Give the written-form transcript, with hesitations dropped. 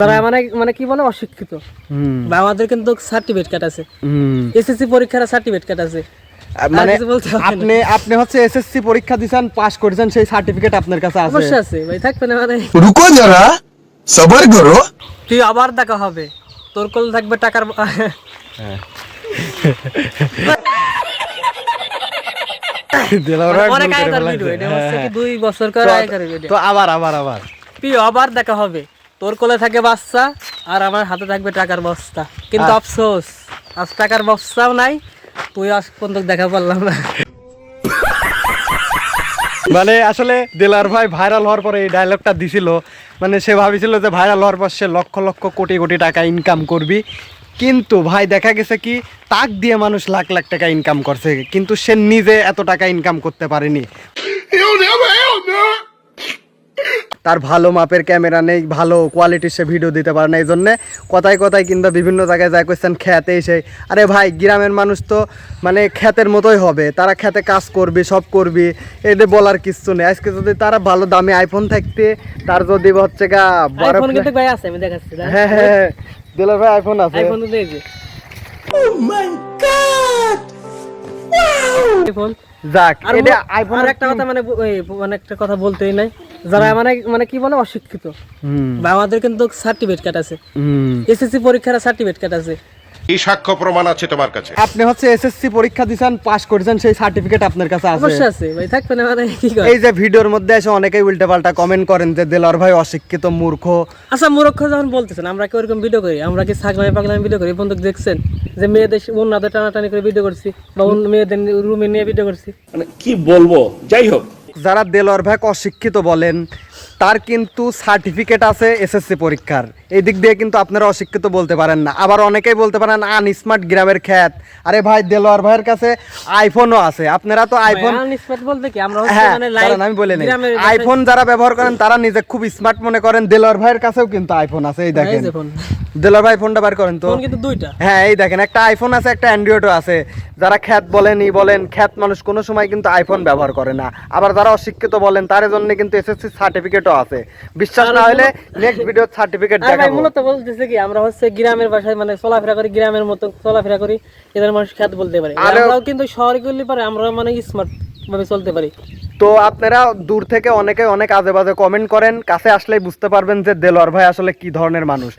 তারা মানে মানে কি বলে অশিক্ষিত বা আমাদের কিন্তু সার্টিফিকেট কার্ড আছে, এসএসসি পরীক্ষার সার্টিফিকেট কার্ড আছে। মানে আপনি আপনি হচ্ছে এসএসসি পরীক্ষা দিবেন, পাস করেছেন, সেই সার্টিফিকেট আপনার কাছে আছে? অবশ্যই আছে ভাই, থাকবে না মানে? रुको जरा सबर करो। তুই আবার দেখা হবে, তোর কোল থাকবে টাকার অনেক আগেকার ভিডিও, এটা হচ্ছে কি 2 বছর করে আগেকার ভিডিও। তো আবার তুই আবার দেখা হবে, তোর কোলে থাকে বাচ্চা আর আমার হাতে থাকবে টাকার বস্তা, কিন্তু আফসোস আজ টাকার বস্তাও নাই, তুই আজ পর্যন্ত দেখা পারলাম না। মানে আসলে দেলার ভাই ভাইরাল হওয়ার পরে এই ডায়লগটা দিছিল, মানে সে ভাবিছিল যে ভাইরাল হওয়ার পর সে লক্ষ লক্ষ কোটি কোটি টাকা ইনকাম করবি, কিন্তু ভাই দেখা গেছে কি তাক দিয়ে মানুষ লাখ লাখ টাকা ইনকাম করছে, কিন্তু সে নিজে এত টাকা ইনকাম করতে পারেনি। তার ভালো মাপের ক্যামেরা নেই, ভালো কোয়ালিটির সে ভিডিও দিতে পারে না, এই জন্যে কথায় কথায় কিংবা বিভিন্ন জায়গায় যায় কোয়েশ্চেন খেতে এসে, আরে ভাই গ্রামের মানুষ তো মানে ক্ষেতের মতোই হবে, তারা খেতে কাজ করবি, সব করবি, এদের বলার কিছু নেই। আজকে যদি তারা ভালো দামি আইফোন থাকতে, তার যদি হচ্ছে গা আইফোন কিন্তু ভাই আছে, আমি দেখাচ্ছি। হ্যাঁ হ্যাঁ দিলার ভাই আইফোন আছে, আইফোন তো দেখি। ও মাই গড, আইফোন যাক আর এটা আইফোন। আর একটা কথা মানে মানে একটা কথা বলতেই নাই, যারা মানে মানে কি বলে অশিক্ষিত বা আমাদের কিন্তু সার্টিফিকেট কার্ড আছে, এসএসসি পরীক্ষার সার্টিফিকেট কার্ড আছে। এই সাক্ষ্য প্রমাণ আছে তোমার কাছে? আপনি হচ্ছে এসএসসি পরীক্ষা দিবেন, পাস করেছেন, সেই সার্টিফিকেট আপনার কাছে আছে? অবশ্যই আছে ভাই, থাকবে না মানে? কি করে এই যে ভিডিওর মধ্যে এসে অনেকেই উল্টাপাল্টা কমেন্ট করেন যে দেলার ভাই অশিক্ষিত, মূর্খ। আচ্ছা মূর্খ যখন বলতেছেন, আমরা কি ওরকম ভিডিও করি? আমরা কি ছাগলামি পাগলামি ভিডিও করি? বন্ধু দেখছেন যে মেয়েদের অন্যদের টানাটানি করে ভিডিও করছি বা অন্য মেয়েদের রুমে নিয়ে ভিডিও করছি? মানে কি বলবো, যাই হোক, যারা দেলোয়ার ভাই অশিক্ষিত বলেন, তার কিন্তু সার্টিফিকেট আছে এসএসসি পরীক্ষার, এই দিক দিয়ে কিন্তু আপনারা অশিক্ষিত বলতে পারেন না। আবার অনেকেই বলতে পারেন আনস্মার্ট গ্রামের খ্যাত, আরে ভাই দেলোয়ার ভাইয়ের কাছে আইফোনও আছে, আপনারা তো আইফোন বলতে কি আমরা হচ্ছে হ্যাঁ মানে লাইভ আমি বলে নেই, আইফোন যারা ব্যবহার করেন তারা নিজে খুব স্মার্ট মনে করেন, দেলোয়ার ভাইয়ের কাছেও কিন্তু আইফোন আছে, এই দেখেন দেলোয়ার ভাই ফোনটা বার করেন তো, কিন্তু দুইটা। হ্যাঁ এই দেখেন একটা আইফোন আছে, একটা অ্যান্ড্রয়েডও আছে। যারা খ্যাত বলেন ই বলেন, খ্যাত মানুষ কোনো সময় কিন্তু আইফোন ব্যবহার করে না। আবার যারা অশিক্ষিত বলেন তার জন্য কিন্তু এসএসসি সার্টিফিকেটও আছে, বিশ্বাস না হলে নেক্সট ভিডিও সার্টিফিকেট দেখাবো। মূলত বলতেছে কি আমরা হচ্ছে গ্রামের ভাষায় মানে চলাফেরা করি, গ্রামের মতো চলাফেরা করি, এদের মানুষ খ্যাত বলতে পারে। আমরাও কিন্তু শহরে গেলে পারে, আমরা মানে স্মার্ট ভাবে চলতে পারি। তো আপনারা দূর থেকে অনেকে অনেক আজে বাজে কমেন্ট করেন, কাছে আসলেই বুঝতে পারবেন যে দেলোয়ার ভাই আসলে কি ধরনের মানুষ।